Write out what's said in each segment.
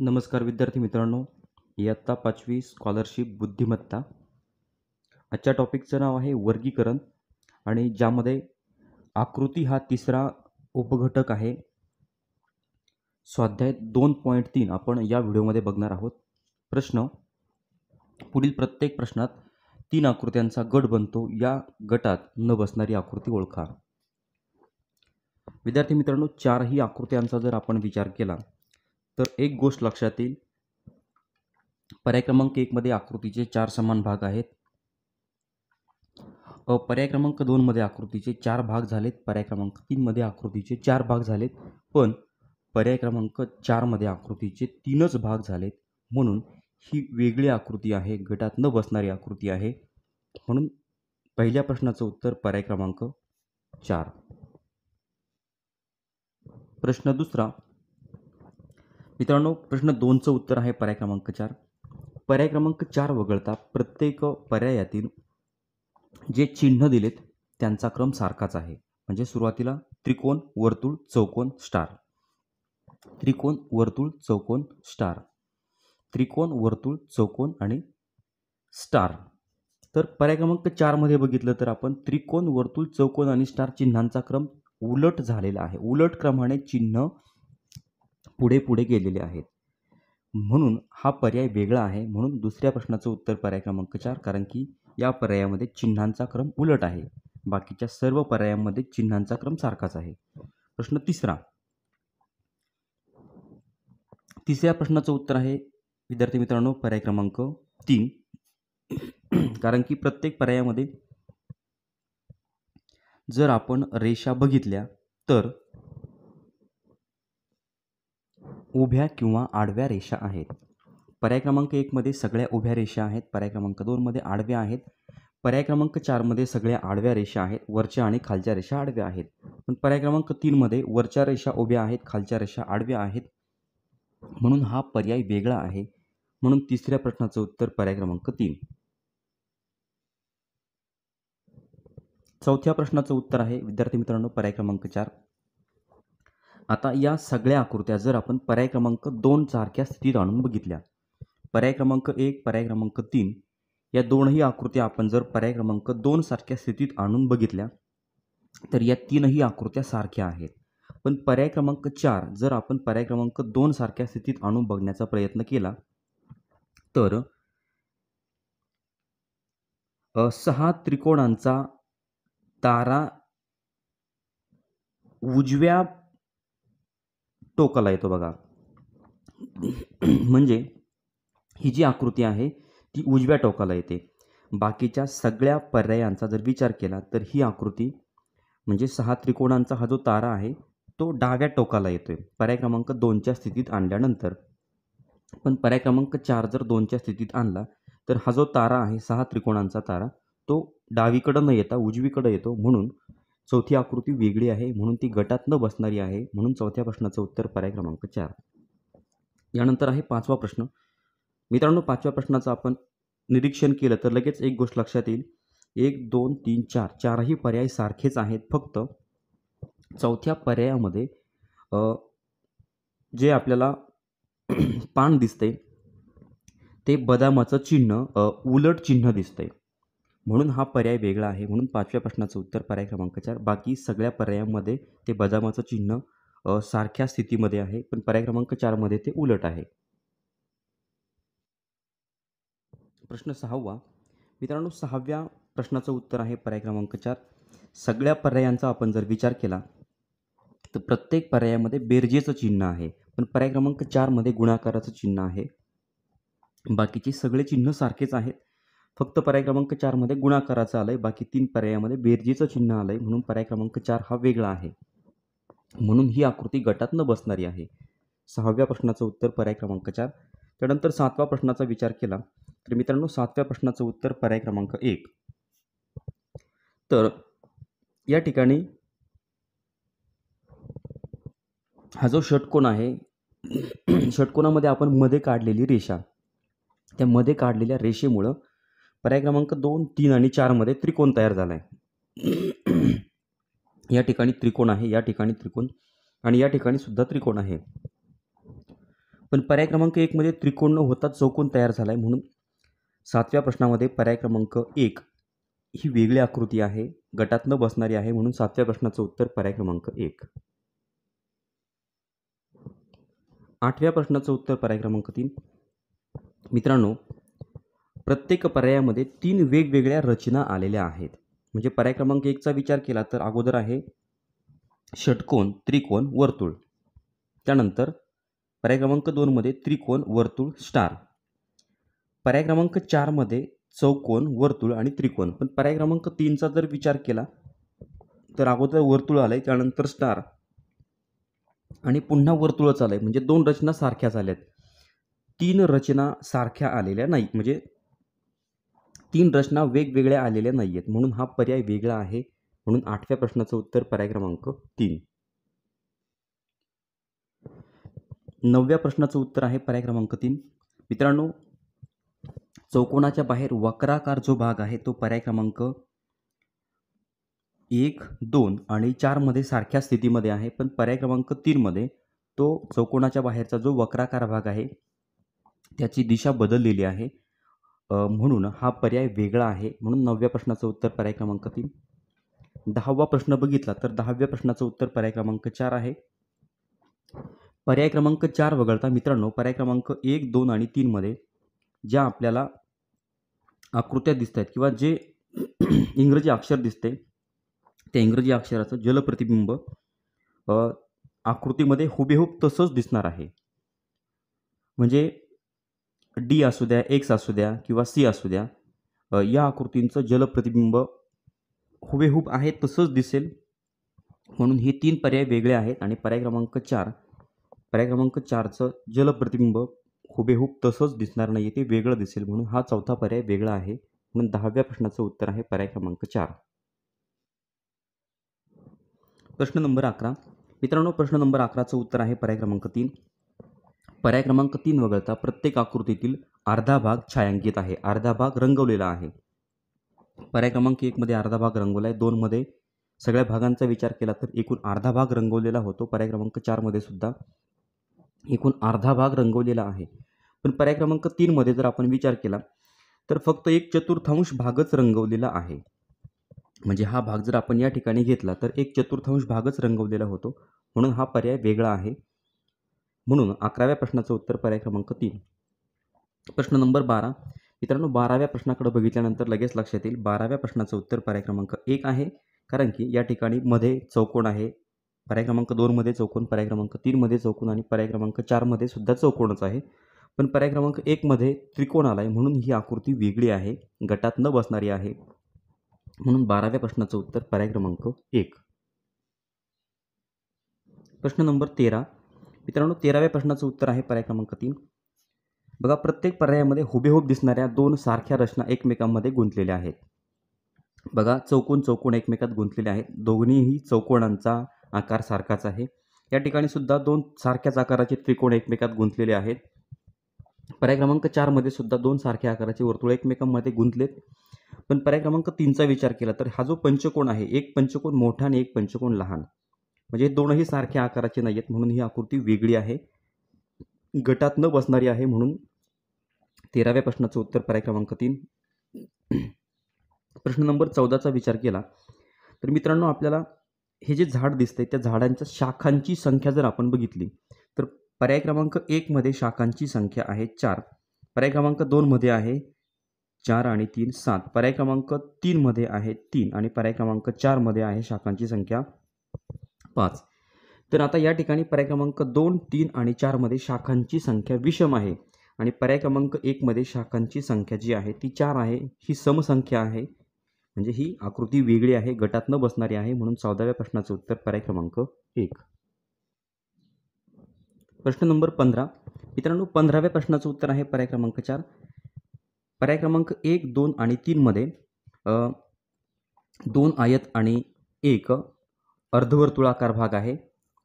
नमस्कार विद्यार्थी मित्रांनो, इयत्ता 5वी स्कॉलरशिप बुद्धिमत्ता. आजच्या टॉपिकचं नाव आहे वर्गीकरण आणि ज्यामध्ये आकृती हा तिसरा उपघटक आहे. स्वाध्याय 2.3 आपण या व्हिडिओमध्ये बघणार आहोत. प्रश्न: पुढील प्रत्येक प्रश्नात 3 आकृत्यांचा गट बनतो. या गटात न बसणारी आकृती ओळखा. विद्यार्थी मित्रांनो, 4ही आकृत्यांचा जर आपण विचार केला तर एक गोष्ट लक्षात येईल. पर्याय क्रमांक 1 मध्ये आकृतीचे 4 समान भाग आहेत. पर्याय क्रमांक 2 मध्ये आकृतीचे 4 भाग झालेत. पर्याय क्रमांक 3 मध्ये आकृतीचे 4 भाग झालेत. पण पर्याय क्रमांक 4 मध्ये आकृतीचे 3च भाग झालेत. म्हणून ही वेगळी आकृती आहे, गटात न बसणारी आकृती आहे. म्हणून पहिल्या प्रश्नाचं उत्तर पर्याय क्रमांक 4. प्रश्न दुसरा मित्रांनो, प्रश्न 2चं उत्तर आहे पर्याय क्रमांक 4. पर्याय क्रमांक 4 वगळता प्रत्येक पर्यायातील जे चिन्ह दिलेत त्यांचा क्रम सारखाच आहे. म्हणजे सुरुवातीला त्रिकोण, वर्तुळ, चौकोन, स्टार. त्रिकोण, वर्तुळ, चौकोन, स्टार. त्रिकोण, वर्तुळ, चौकोन आणि स्टार. तर पर्याय क्रमांक 4 मध्ये बघितलं तर आपण त्रिकोण, वर्तुळ, चौकोन आणि स्टार चिन्हांचा क्रम उलट झालेला आहे. उलट क्रमाने चिन्ह पुढे पुढे गेलेले आहेत. म्हणून हा पर्याय वेगळा आहे. म्हणून दुसऱ्या प्रश्नाचं उत्तर पर्याय क्रमांक 4, कारण की या पर्यायामध्ये चिन्हांचा क्रम उलट आहे. बाकीच्या सर्व पर्यायांमध्ये चिन्हांचा क्रम सारखाच आहे. प्रश्न तिसरा. तिसऱ्या प्रश्नाचं उत्तर आहे विद्यार्थी मित्रांनो पर्याय क्रमांक 3, कारण की प्रत्येक पर्यायामध्ये जर आपण रेषा बघितल्या तर उभ्या किंवा आडव्या रेषा आहेत. पर्याय क्रमांक 1 मध्ये सगळ्या उभ्या रेषा आहेत. पर्याय क्रमांक 2 मध्ये आडव्या आहेत. पर्याय क्रमांक 4 मध्ये सगळ्या आडव्या रेषा आहेत. वरच्या आणि खालच्या रेषा आडव्या आहेत. पण पर्याय क्रमांक 3 मध्ये वरच्या रेषा उभ्या आहेत, खालच्या रेषा आडव्या आहेत. म्हणून हा पर्याय वेगळा आहे. म्हणून तिसऱ्या प्रश्नाचं उत्तर पर्याय क्रमांक 3. चौथ्या प्रश्नाचं उत्तर आहे विद्यार्थी मित्रांनो पर्याय क्रमांक 4. आता या सगळ्या आकृत्या जर आपण पर्याय क्रमांक 2 सारख्या स्थितीत आणून बघितल्या, पर्याय क्रमांक 1, पर्याय क्रमांक 3 या दोनही आकृत्या आपण जर पर्याय क्रमांक 2 सारख्या स्थितीत आणून बघितल्या तर या तीनही आकृत्या सारख्या आहेत. पण पर्याय क्रमांक 4 जर आपण पर्याय क्रमांक 2 सारख्या स्थितीत आणून बघण्याचा प्रयत्न केला तर 6 त्रिकोणांचा तारा उजव्या टोकाला येतो बघा. म्हणजे ही जी आकृती आहे ती उजव्या टोकाला येते. बाकीच्या सगळ्या पर्यायांचा जर विचार केला तर ही आकृती म्हणजे 6 त्रिकोणांचा हा जो तारा आहे तो डाव्या टोकाला येतोय पर्याय क्रमांक 2च्या स्थितीत आणल्यानंतर. पण पर्याय क्रमांक 4 जर 2च्या स्थितीत आणला तर हा जो तारा आहे 6 त्रिकोणांचा तारा तो डावीकडे न येता उजवीकडे येतो. म्हणून चौथी आकृती वेगळी आहे. म्हणून ती गटात न बसणारी आहे. म्हणून चौथ्या प्रश्नाचं उत्तर पर्याय क्रमांक 4. यानंतर आहे 5वा प्रश्न. मित्रांनो 5व्या प्रश्नाचं आपण निरीक्षण केलं तर लगेच एक गोष्ट लक्षात येईल. 1, 2, 3, 4 चारही पर्याय सारखेच आहेत. फक्त चौथ्या पर्यायामध्ये जे आपल्याला पान दिसते ते बदामाचं चिन्ह उलट चिन्ह दिसतंय. म्हणून हा पर्याय वेगळा आहे. म्हणून 5व्या प्रश्नाचं उत्तर पर्याय क्रमांक 4. बाकी सगळ्या पर्यायांमध्ये ते बदामाचं चिन्ह सारख्या स्थितीमध्ये आहे. पण पर्याय क्रमांक 4 मध्ये ते उलट आहे. प्रश्न 6वा. मित्रांनो 6व्या प्रश्नाचं उत्तर आहे पर्याय क्रमांक 4. सगळ्या पर्यायांचा आपण जर विचार केला तर प्रत्येक पर्यायामध्ये बेरजेचं चिन्ह आहे. पण पर्याय क्रमांक 4 मध्ये गुणाकाराचं चिन्ह आहे. बाकीचे सगळे चिन्ह सारखेच आहेत. फक्त पर्याय क्रमांक 4 मध्ये गुणाकाराचं आलंय. बाकी 3 पर्यायामध्ये बेरजेचं चिन्ह आलंय. म्हणून पर्याय क्रमांक 4 हा वेगळा आहे. म्हणून ही आकृती गटात न बसणारी आहे. 6व्या प्रश्नाचं उत्तर पर्याय क्रमांक 4. त्यानंतर 7व्या प्रश्नाचा विचार केला तर मित्रांनो 7व्या प्रश्नाचं उत्तर पर्याय क्रमांक 1. तर या ठिकाणी हा जो षटकोन आहे षटकोनामध्ये आपण मध्ये काढलेली रेषा, त्या मध्ये काढलेल्या रेषेमुळं पर्याय क्रमांक 2, 3 आणि 4 मध्ये त्रिकोण तयार झाला आहे. या ठिकाणी त्रिकोण आहे, या ठिकाणी त्रिकोण आणि या ठिकाणी सुद्धा त्रिकोण आहे. पण पर्याय क्रमांक 1 मध्ये त्रिकोण न होता चौकोन तयार झाला आहे, म्हणून 7व्या प्रश्नामध्ये पर्याय क्रमांक 1 ही वेगळी आकृती आहे, गटात न बसणारी आहे, म्हणून 7व्या प्रश्नाचं उत्तर पर्याय क्रमांक 1. 8व्या प्रश्नाचं उत्तर पर्याय क्रमांक 3. मित्रांनो, प्रत्येक पर्यायामध्ये 3 वेगवेगळ्या रचना आलेल्या आहेत. म्हणजे पर्याय क्रमांक 1चा विचार केला तर अगोदर आहे षटकोन, त्रिकोण, वर्तुळ. त्यानंतर पर्याय क्रमांक 2 मध्ये त्रिकोण, वर्तुळ, स्टार. पर्याय क्रमांक 4 मध्ये चौकोन, वर्तुळ आणि त्रिकोण. पण पर्याय क्रमांक 3चा जर विचार केला तर अगोदर वर्तुळ आलंय, त्यानंतर स्टार आणि पुन्हा वर्तुळच आलंय. म्हणजे 2 रचना सारख्या झाल्यात. 3 रचना सारख्या आलेल्या नाही, म्हणजे 3 रचना वेगवेगळ्या आलेल्या नाही आहेत, म्हणून हा पर्याय वेगळा आहे. म्हणून 8व्या प्रश्नाचं उत्तर पर्याय क्रमांक 3. 9व्या प्रश्नाचं उत्तर आहे पर्याय क्रमांक 3. मित्रांनो, चौकोनाच्या बाहेर वक्राकार जो भाग आहे तो पर्याय क्रमांक 1, 2 आणि 4 मध्ये सारख्या स्थितीमध्ये आहे, पण पर्याय क्रमांक 3 मध्ये तो चौकोनाच्या बाहेरचा जो वक्राकार भाग आहे त्याची दिशा बदललेली आहे, म्हणून हा पर्याय वेगळा आहे. म्हणून 9व्या प्रश्नाचं उत्तर पर्याय क्रमांक 3. 10वा प्रश्न बघितला तर 10व्या प्रश्नाचं उत्तर पर्याय क्रमांक 4 आहे. पर्याय क्रमांक 4 वगळता मित्रांनो पर्याय क्रमांक 1, 2 आणि 3 मध्ये ज्या आपल्याला आकृत्या दिसत आहेत किंवा जे इंग्रजी अक्षर दिसते त्या इंग्रजी अक्षराचं जलप्रतिबिंब आकृतीमध्ये हुबेहूब तसंच दिसणार आहे. म्हणजे डी असू द्या, एक्स असू द्या किंवा सी असू द्या, या आकृतींचं जलप्रतिबिंब हुबेहूब आहे तसंच दिसेल, म्हणून हे 3 पर्याय वेगळे आहेत. आणि पर्याय क्रमांक 4चं जलप्रतिबिंब हुबेहूब तसंच दिसणार नाही, ते वेगळं दिसेल, म्हणून हा चौथा पर्याय वेगळा आहे. म्हणून 10व्या प्रश्नाचं उत्तर आहे पर्याय क्रमांक 4. प्रश्न नंबर 11. मित्रांनो, प्रश्न नंबर 11चं उत्तर आहे पर्याय क्रमांक 3. पर्याय क्रमांक 3 वगळता प्रत्येक आकृतीतील अर्धा भाग छायांकित आहे, अर्धा भाग रंगवलेला आहे. पर्याय क्रमांक 1 मध्ये अर्धा भाग रंगवला आहे, 2 मध्ये सगळ्या भागांचा विचार केला तर एकूण अर्धा भाग रंगवलेला होतो. पर्याय क्रमांक 4 मध्ये सुद्धा एकूण अर्धा भाग रंगवलेला आहे. पण पर्याय क्रमांक 3 मध्ये जर आपण विचार केला तर फक्त 1/4 भागच रंगवलेला आहे. म्हणजे हा भाग जर आपण या ठिकाणी घेतला तर 1/4 भागच रंगवलेला होतो, म्हणून हा पर्याय वेगळा आहे. म्हणून 11व्या प्रश्नाचं उत्तर पर्याय क्रमांक 3. प्रश्न नंबर 12. मित्रांनो, 12व्या प्रश्नाकडे बघितल्यानंतर लगेच लक्षात येईल 12व्या प्रश्नाचं उत्तर पर्याय क्रमांक 1 आहे, कारण की या ठिकाणी मध्ये चौकोन आहे. पर्याय क्रमांक 2 मध्ये चौकोन, पर्याय क्रमांक 3 मध्ये चौकोन आणि पर्याय क्रमांक 4 मध्ये सुद्धा चौकोनच आहे. पण पर्याय क्रमांक 1 मध्ये त्रिकोण आलाय, म्हणून ही आकृती वेगळी आहे, गटात न बसणारी आहे. म्हणून 12व्या प्रश्नाचं उत्तर पर्याय क्रमांक 1. प्रश्न नंबर 13. मित्रांनो, 13व्या प्रश्नाचं उत्तर आहे पर्याय क्रमांक 3. बघा, प्रत्येक पर्यायामध्ये हुबेहूब दिसणाऱ्या 2 सारख्या रचना एकमेकांमध्ये गुंतलेल्या आहेत. बघा, चौकोन एकमेकात गुंतलेले आहेत, दोन्हीही चौकोनांचा आकार सारखाच आहे. या ठिकाणी सुद्धा 2 सारख्याच आकाराचे त्रिकोण एकमेकात गुंतलेले आहेत. पर्याय क्रमांक 4 मध्ये सुद्धा 2 सारख्या आकाराचे वर्तुळ एकमेकांमध्ये गुंतलेत. पण पर्याय क्रमांक 3चा विचार केला तर हा जो पंचकोन आहे, एक पंचकोन मोठा आणि एक पंचकोन लहान, म्हणजे दोनही सारख्या आकाराचे नाही आहेत, म्हणून ही आकृती वेगळी आहे, गटात न बसणारी आहे. म्हणून 13व्या प्रश्नाचं उत्तर पर्याय क्रमांक 3. प्रश्न नंबर 14चा विचार केला तर मित्रांनो, आपल्याला हे जे झाड दिसतंय त्या झाडांच्या शाखांची संख्या जर आपण बघितली तर पर्याय क्रमांक 1 मध्ये शाखांची संख्या आहे 4, पर्याय क्रमांक 2 मध्ये आहे 4 आणि 3 7, पर्याय क्रमांक 3 मध्ये आहे 3 आणि पर्याय क्रमांक 4 मध्ये आहे शाखांची संख्या 5. तर आता या ठिकाणी पर्याय क्रमांक 2, 3 आणि 4 मध्ये शाखांची संख्या विषम आहे आणि पर्याय क्रमांक 1 मध्ये शाखांची संख्या जी आहे ती 4 आहे, ही समसंख्या आहे. म्हणजे ही आकृती वेगळी आहे, गटात न बसणारी आहे. म्हणून 14व्या प्रश्नाचं उत्तर पर्याय क्रमांक 1. प्रश्न नंबर 15. मित्रांनो, 15व्या प्रश्नाचं उत्तर आहे पर्याय क्रमांक 4. पर्याय क्रमांक 1, 2 आणि 3 मध्ये 2 आयत आणि 1 अर्धवर्तुळाकार भाग आहे,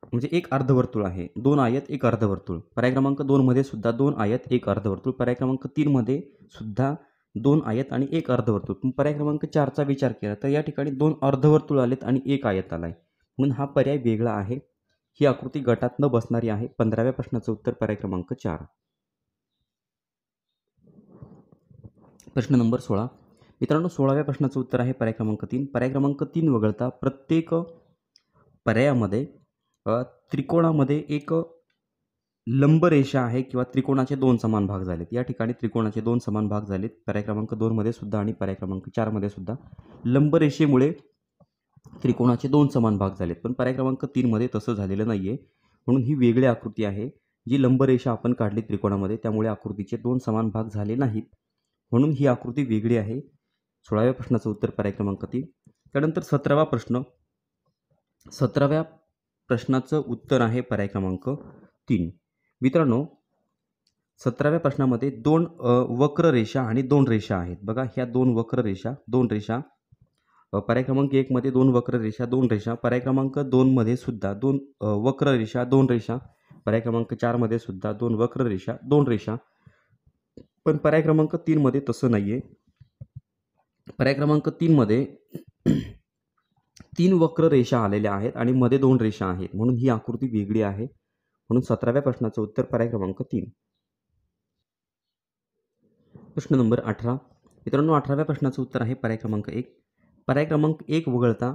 म्हणजे एक अर्धवर्तुळ आहे. 2 आयत, 1 अर्धवर्तुळ. पर्याय क्रमांक 2 मध्ये सुद्धा 2 आयत, 1 अर्धवर्तुळ. पर्याय क्रमांक 3 मध्ये सुद्धा 2 आयत आणि 1 अर्धवर्तुळ. पण पर्याय क्रमांक 4चा विचार केला तर या ठिकाणी 2 अर्धवर्तुळ आलेत आणि 1 आयत आलाय, म्हणून हा पर्याय वेगळा आहे. ही आकृती गटात न बसणारी आहे. 15व्या प्रश्नाचं उत्तर पर्याय क्रमांक 4. प्रश्न नंबर 16. मित्रांनो 16व्या प्रश्नाचं उत्तर आहे पर्याय क्रमांक 3. पर्याय क्रमांक 3 वगळता प्रत्येक पर्यायामध्ये त्रिकोणामध्ये एक लंबरेषा आहे किंवा त्रिकोणाचे 2 समान भाग झालेत. या ठिकाणी त्रिकोणाचे 2 समान भाग झालेत. पर्याय क्रमांक 2 मध्ये सुद्धा आणि पर्याय क्रमांक 4 मध्ये सुद्धा लंबरेषेमुळे त्रिकोणाचे 2 समान भाग झालेत. पण पर्याय क्रमांक 3 मध्ये तसं झालेलं नाहीये. म्हणून ही वेगळी आकृती आहे. जी लंबरेषा आपण काढली त्रिकोणामध्ये त्यामुळे आकृतीचे 2 समान भाग झाले नाहीत. म्हणून ही आकृती वेगळी आहे. 16व्या प्रश्नाचं उत्तर पर्याय क्रमांक 3. त्यानंतर 17वा प्रश्न. 17व्या प्रश्नाचं उत्तर आहे पर्याय क्रमांक 3. मित्रांनो 17व्या प्रश्नामध्ये 2 वक्र रेषा आणि 2 रेषा आहेत. बघा ह्या 2 वक्र रेषा 2 रेषा पर्याय क्रमांक 1 मध्ये 2 वक्र रेषा 2 रेषा, पर्याय क्रमांक 2 मध्ये सुद्धा 2 वक्र रेषा 2 रेषा, पर्याय क्रमांक 4 मध्ये सुद्धा 2 वक्र रेषा 2 रेषा. पण पर्याय क्रमांक 3 मध्ये तसं नाहीये. पर्याय क्रमांक 3 मध्ये 3 वक्र रेषा आलेल्या आहेत आणि मध्ये 2 रेषा आहेत. म्हणून ही आकृती वेगळी आहे. म्हणून 17व्या प्रश्नाचं उत्तर पर्याय क्रमांक 3. प्रश्न नंबर 18. मित्रांनो 18व्या प्रश्नाचं उत्तर आहे पर्याय क्रमांक 1. पर्याय क्रमांक 1 वगळता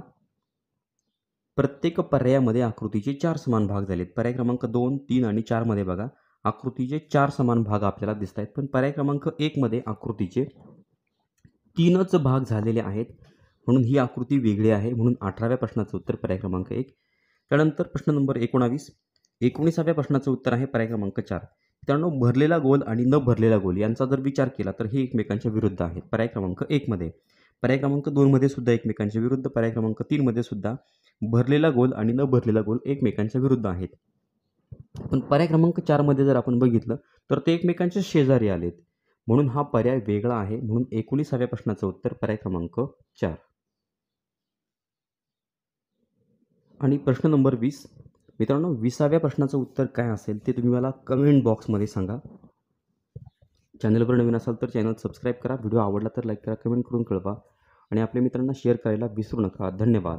प्रत्येक पर्यायामध्ये आकृतीचे 4 समान भाग झालेत. पर्याय क्रमांक 2, 3 आणि 4 मध्ये बघा आकृतीचे 4 समान भाग आपल्याला दिसत आहेत. पण पर्याय क्रमांक 1 मध्ये आकृतीचे 3च भाग झालेले आहेत. म्हणून ही आकृती वेगळी आहे. म्हणून 18व्या प्रश्नाचं उत्तर पर्याय क्रमांक 1. त्यानंतर प्रश्न नंबर 19. 19व्या प्रश्नाचं उत्तर आहे पर्याय क्रमांक 4. मित्रांनो भरलेला गोल आणि न भरलेला गोल यांचा जर विचार केला तर हे एकमेकांच्या विरुद्ध आहेत. पर्याय क्रमांक 1 मध्ये, पर्याय क्रमांक 2 मध्ये सुद्धा एकमेकांच्या विरुद्ध, पर्याय क्रमांक 3 मध्ये सुद्धा भरलेला गोल आणि न भरलेला गोल एकमेकांच्या विरुद्ध आहेत. पण पर्याय क्रमांक 4 मध्ये जर आपण बघितलं तर ते एकमेकांच्या शेजारी आलेत. म्हणून हा पर्याय वेगळा आहे. म्हणून 19व्या प्रश्नाचं उत्तर पर्याय क्रमांक 4. आणि प्रश्न नंबर 20. मित्रांनो 20व्या प्रश्नाचं उत्तर काय असेल ते तुम्ही मला कमेंट बॉक्समध्ये सांगा. चॅनलवर नवीन असाल तर चॅनल सबस्क्राईब करा. व्हिडिओ आवडला तर लाईक करा, कमेंट करून कळवा आणि आपल्या मित्रांना शेअर करायला विसरू नका. धन्यवाद.